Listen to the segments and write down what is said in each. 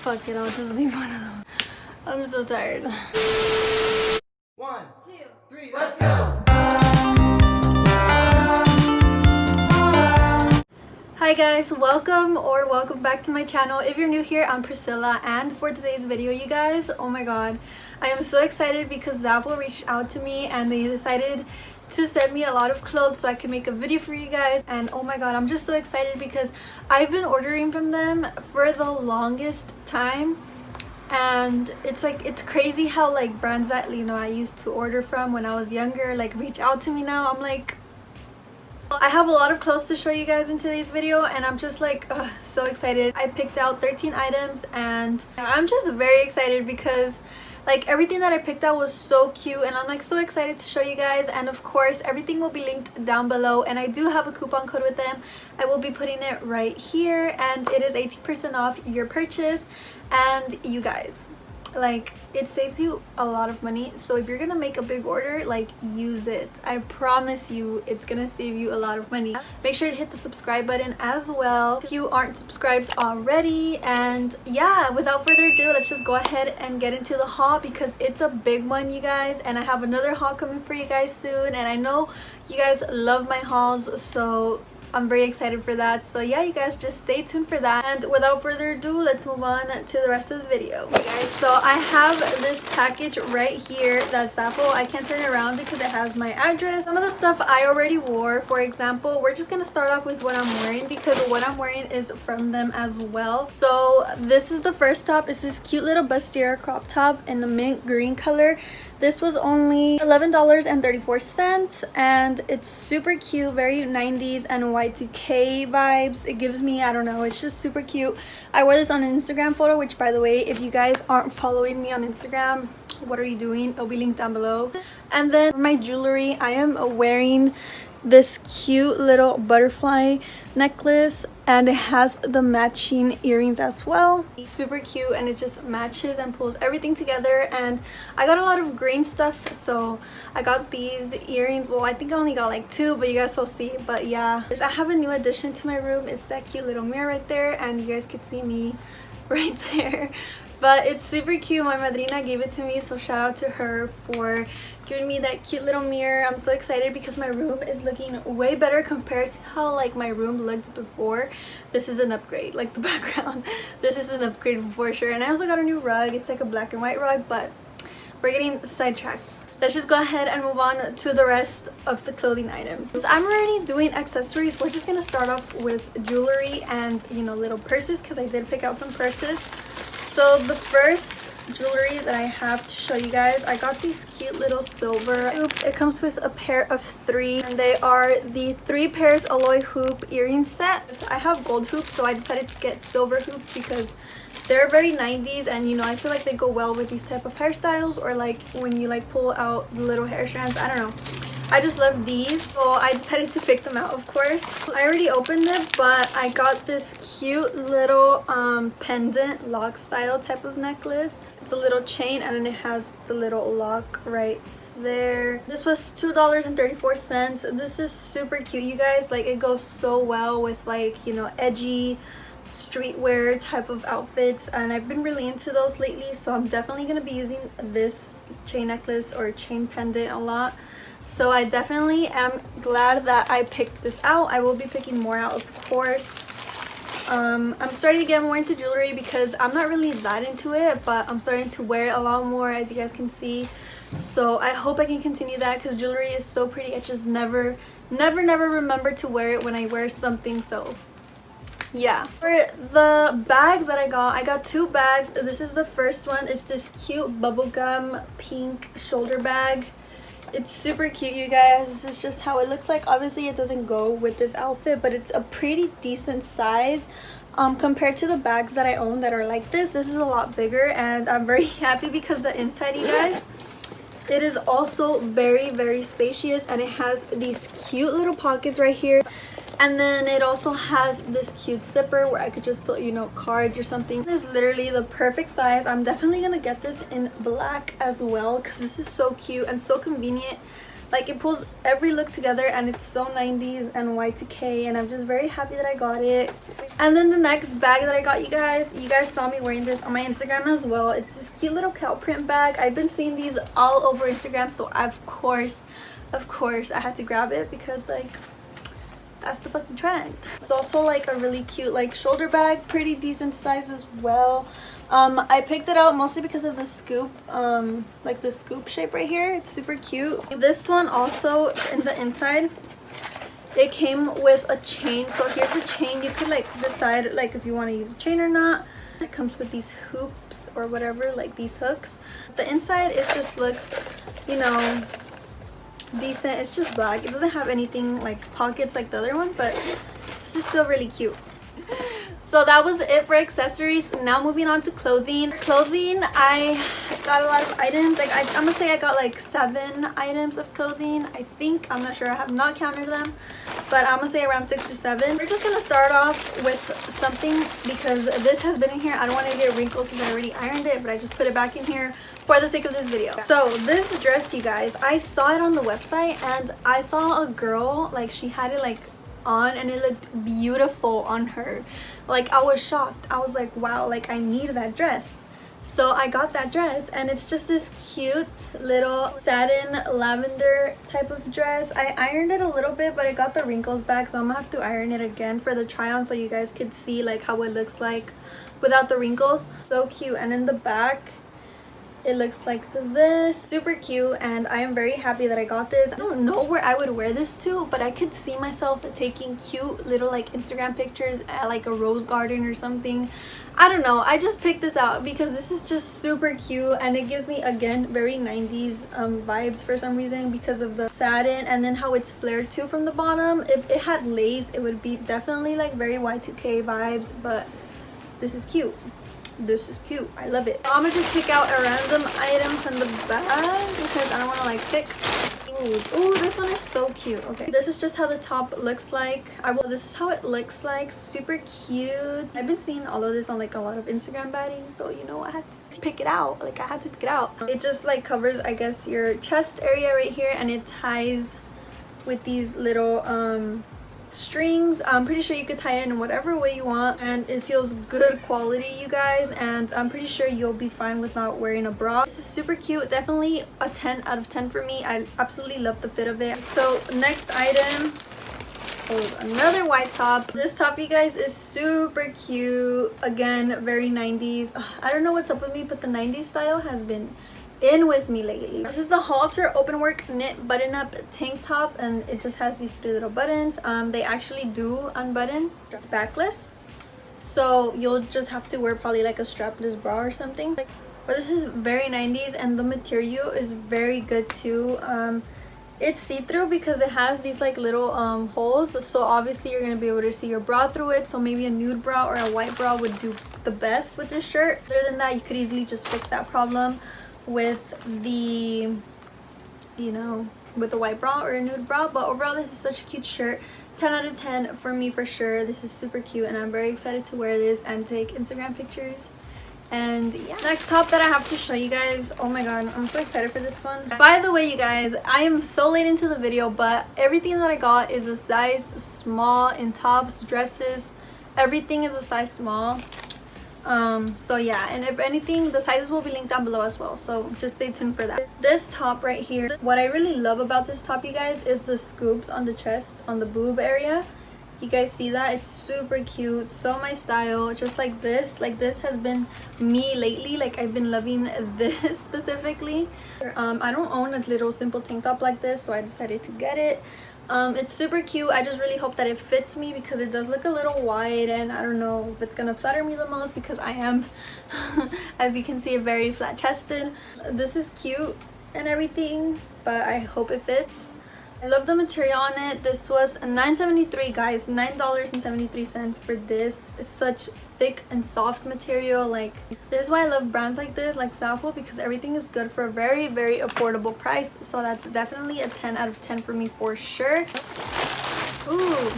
Fuck it, I'll just leave one of them. I'm so tired. 1, 2, 3, let's go! Hi guys, welcome back to my channel. If you're new here, I'm Priscilla, and for today's video, you guys, oh my god, I am so excited because Zaful reached out to me and they decided to send me a lot of clothes so I can make a video for you guys. And oh my god, I'm just so excited because I've been ordering from them for the longest time, and it's crazy how like brands that I used to order from when I was younger reach out to me now. I'm like, I have a lot of clothes to show you guys in today's video, and I'm just so excited. I picked out 13 items and I'm just very excited because everything that I picked out was so cute, and I'm so excited to show you guys. And of course everything will be linked down below, and I do have a coupon code with them. I will be putting it right here, and it is 18% off your purchase. And you guys, it saves you a lot of money, so if you're gonna make a big order, use it. I promise you it's gonna save you a lot of money. Make sure to hit the subscribe button as well if you aren't subscribed already. And yeah, without further ado, let's just go ahead and get into the haul because it's a big one, you guys, and I have another haul coming for you guys soon, and I know you guys love my hauls, so I'm very excited for that. So yeah, you guys, just stay tuned for that. And without further ado, let's move on to the rest of the video. Okay guys, so I have this package right here that's Zaful. I can't turn it around because it has my address. Some of the stuff I already wore. For example, we're just gonna start off with what I'm wearing because what I'm wearing is from them as well. So this is the first top. It's this cute little bustier crop top in the mint green color. This was only $11.34, and it's super cute, very 90s and Y2K vibes. It gives me, I don't know, it's just super cute. I wore this on an Instagram photo, which by the way, if you guys aren't following me on Instagram, what are you doing? It'll be linked down below. And then for my jewelry, I am wearing this cute little butterfly necklace, and it has the matching earrings as well. It's super cute, and it just matches and pulls everything together. And I got a lot of green stuff, so I got these earrings. Well, I think I only got two, but you guys will see. But yeah, I have a new addition to my room. It's that cute little mirror right there, and you guys can see me right there. But it's super cute. My madrina gave it to me, so shout out to her for giving me that cute little mirror. I'm so excited because my room is looking way better compared to how my room looked before. This is an upgrade, the background. This is an upgrade for sure. And I also got a new rug. It's a black and white rug, but we're getting sidetracked. Let's just go ahead and move on to the rest of the clothing items. Since I'm already doing accessories, we're just gonna start off with jewelry and little purses, because I did pick out some purses. So the first jewelry that I have to show you guys, I got these cute little silver hoops. It comes with a pair of 3, and they are the 3 pairs alloy hoop earring set. I have gold hoops, so I decided to get silver hoops because they're very 90s, and I feel like they go well with these type of hairstyles, or when you pull out the little hair strands. I don't know, I just love these, so I decided to pick them out. Of course, I already opened it, but I got this cute little pendant lock style type of necklace. It's a little chain, and then it has the little lock right there. This was $2.34. This is super cute, you guys. It goes so well with edgy streetwear type of outfits, and I've been really into those lately, so I'm definitely gonna be using this chain necklace or chain pendant a lot. So I definitely am glad that I picked this out. I will be picking more out, of course. I'm starting to get more into jewelry because I'm not really that into it, but I'm starting to wear it a lot more, as you guys can see. So I hope I can continue that because jewelry is so pretty. I just never remember to wear it when I wear something. So yeah, for the bags that I got 2 bags. This is the first one. It's this cute bubblegum pink shoulder bag. It's super cute, you guys. This is just how it looks like. Obviously it doesn't go with this outfit, but it's a pretty decent size compared to the bags that I own that are like this. This is a lot bigger, and I'm very happy because the inside, you guys, it is also very spacious, and it has these cute little pockets right here. And then it also has this cute zipper where I could just put cards or something. This is literally the perfect size. I'm definitely gonna get this in black as well because this is so cute and so convenient. Like it pulls every look together and it's so 90s and Y2K, and I'm just very happy that I got it. And then the next bag that I got, you guys saw me wearing this on my Instagram as well. It's this cute little cow print bag. I've been seeing these all over Instagram, so of course I had to grab it because like that's the fucking trend. It's also like a really cute like shoulder bag, pretty decent size as well. I picked it out mostly because of the scoop, like the scoop shape right here. It's super cute. This one also, in the inside, it came with a chain. So here's the chain. You could like decide like if you want to use a chain or not. It comes with these hoops or whatever, like these hooks. The inside, it just looks, you know, decent. It's just black. It doesn't have anything like pockets like the other one, but this is still really cute. So that was it for accessories. Now moving on to clothing. I got a lot of items. Like I'm gonna say I got like 7 items of clothing, I think. I'm not sure, I have not counted them, but I'm gonna say around 6 or 7. We're just gonna start off with something because this has been in here. I don't want to get wrinkled because I already ironed it, but I just put it back in here for the sake of this video. So this dress, you guys, I saw it on the website and I saw a girl, like she had it like on and it looked beautiful on her. Like I was shocked. I was like, wow, like I need that dress. So I got that dress and it's just this cute little satin lavender type of dress. I ironed it a little bit, but I got the wrinkles back, so I'm gonna have to iron it again for the try on so you guys could see like how it looks like without the wrinkles. So cute. And in the back it looks like this. Super cute, and I am very happy that I got this. I don't know where I would wear this to, but I could see myself taking cute little like Instagram pictures at like a rose garden or something. I don't know, I just picked this out because this is just super cute and it gives me again very 90s vibes for some reason because of the satin and then how it's flared too from the bottom. If it had lace, it would be definitely like very Y2K vibes, but this is cute. This is cute. I love it. I'm gonna just pick out a random item from the bag because I don't want to like pick. Ooh, this one is so cute. Okay, this is just how the top looks like. This is how it looks like. Super cute. I've been seeing all of this on like a lot of Instagram baddies, so you know I had to pick it out. Like I had to pick it out. It just like covers, I guess, your chest area right here, and it ties with these little strings. I'm pretty sure you could tie it in whatever way you want, and it feels good quality, you guys, and I'm pretty sure you'll be fine with not wearing a bra. This is super cute. Definitely a 10 out of 10 for me. I absolutely love the fit of it. So next item, another white top. This top, you guys, is super cute. Again, very 90s. I don't know what's up with me, but the 90s style has been in with me lately. This is the halter open work knit button up tank top, and it just has these 3 little buttons. They actually do unbutton. It's backless, so you'll just have to wear probably like a strapless bra or something. But this is very 90s, and the material is very good too. It's see-through because it has these like little holes, so obviously you're gonna be able to see your bra through it. So maybe a nude bra or a white bra would do the best with this shirt. Other than that, you could easily just fix that problem with the, you know, with a white bra or a nude bra. But overall, this is such a cute shirt. 10 out of 10 for me for sure. This is super cute and I'm very excited to wear this and take Instagram pictures. And yeah, next top that I have to show you guys, oh my god, I'm so excited for this one. By the way, you guys, I am so late into the video, but everything that I got is a size small in tops, dresses, everything is a size small. So yeah, and if anything, the sizes will be linked down below as well, so just stay tuned for that. This top right here, what I really love about this top, you guys, is the scoops on the chest, on the boob area. You guys see that? It's super cute, so my style, just like this. Like this has been me lately. Like I've been loving this specifically. I don't own a little simple tank top like this, so I decided to get it. It's super cute. I just really hope that it fits me because it does look a little wide, and I don't know if it's gonna flatter me the most because I am as you can see, very flat chested. This is cute and everything, but I hope it fits. I love the material on it. This was $9.73, guys. $9.73 for this. It's such thick and soft material. Like, this is why I love brands like this, like Zaful, because everything is good for a very, very affordable price. So that's definitely a 10 out of 10 for me for sure. Ooh,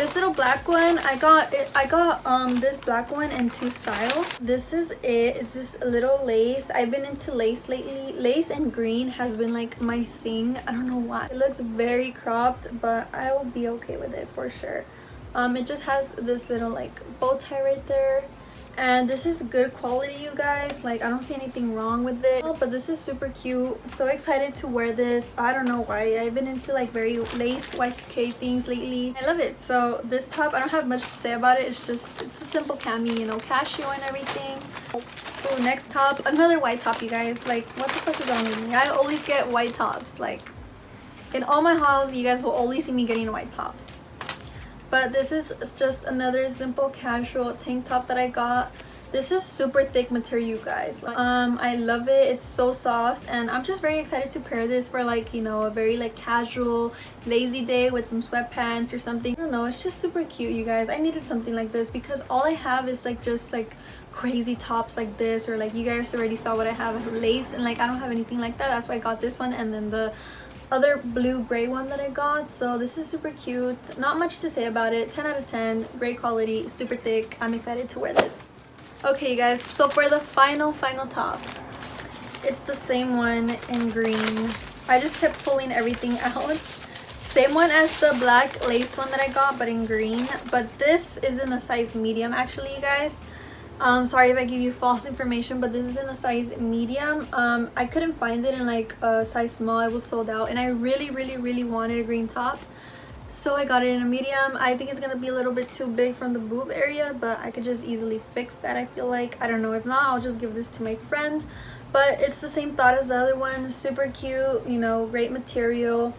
This little black one, I got this black one in 2 styles. This is it. It's this little lace. I've been into lace lately. Lace and green has been like my thing. I don't know why. It looks very cropped, but I will be okay with it for sure. It just has this little like bow tie right there. And this is good quality, you guys. Like, I don't see anything wrong with it. Oh, but this is super cute. So excited to wear this. I don't know why. I've been into like very lace Y2K things lately. I love it. So this top, I don't have much to say about it. It's a simple cami, you know, cashew and everything. Oh, next top, another white top, you guys. Like, what the fuck is wrong with me? I always get white tops. Like, in all my hauls, you guys will only see me getting white tops. But this is just another simple casual tank top that I got. This is super thick material, you guys. I love it. It's so soft, and I'm just very excited to pair this for like, you know, a very like casual lazy day with some sweatpants or something. I don't know, it's just super cute, you guys. I needed something like this because all I have is like just like crazy tops like this, or like you guys already saw what I have. I have lace, and like I don't have anything like that. That's why I got this one, and then the other blue gray one that I got. So this is super cute. Not much to say about it. 10 out of 10. Great quality, super thick. I'm excited to wear this. Okay, you guys, so for the final top, it's the same one in green. I just kept pulling everything out. Same one as the black lace one that I got, but in green. But this is in a size medium, actually, you guys. Sorry if I give you false information, but this is in a size medium. I couldn't find it in like a size small. It was sold out, and I really wanted a green top, so I got it in a medium. I think it's gonna be a little bit too big from the boob area, but I could just easily fix that, I feel like. I don't know. If not, I'll just give this to my friend. But it's the same thought as the other one. Super cute, you know, great material,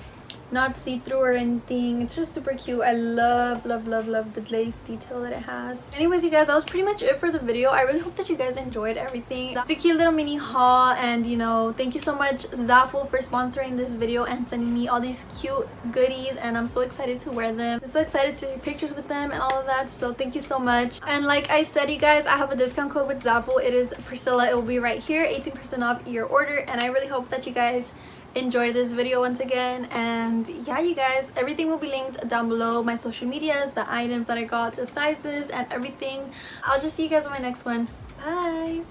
not see-through or anything. It's just super cute. I love the lace detail that it has. Anyways, you guys, that was pretty much it for the video. I really hope that you guys enjoyed everything. It's a cute little mini haul, and you know, thank you so much Zaful for sponsoring this video and sending me all these cute goodies, and I'm so excited to wear them. I'm so excited to take pictures with them and all of that, so thank you so much. And like I said, you guys, I have a discount code with Zaful. It is Priscilla. It will be right here, 18% off your order, and I really hope that you guys enjoy this video once again. And yeah, you guys, everything will be linked down below. My social medias, the items that I got, the sizes, and everything. I'll just see you guys on my next one. Bye.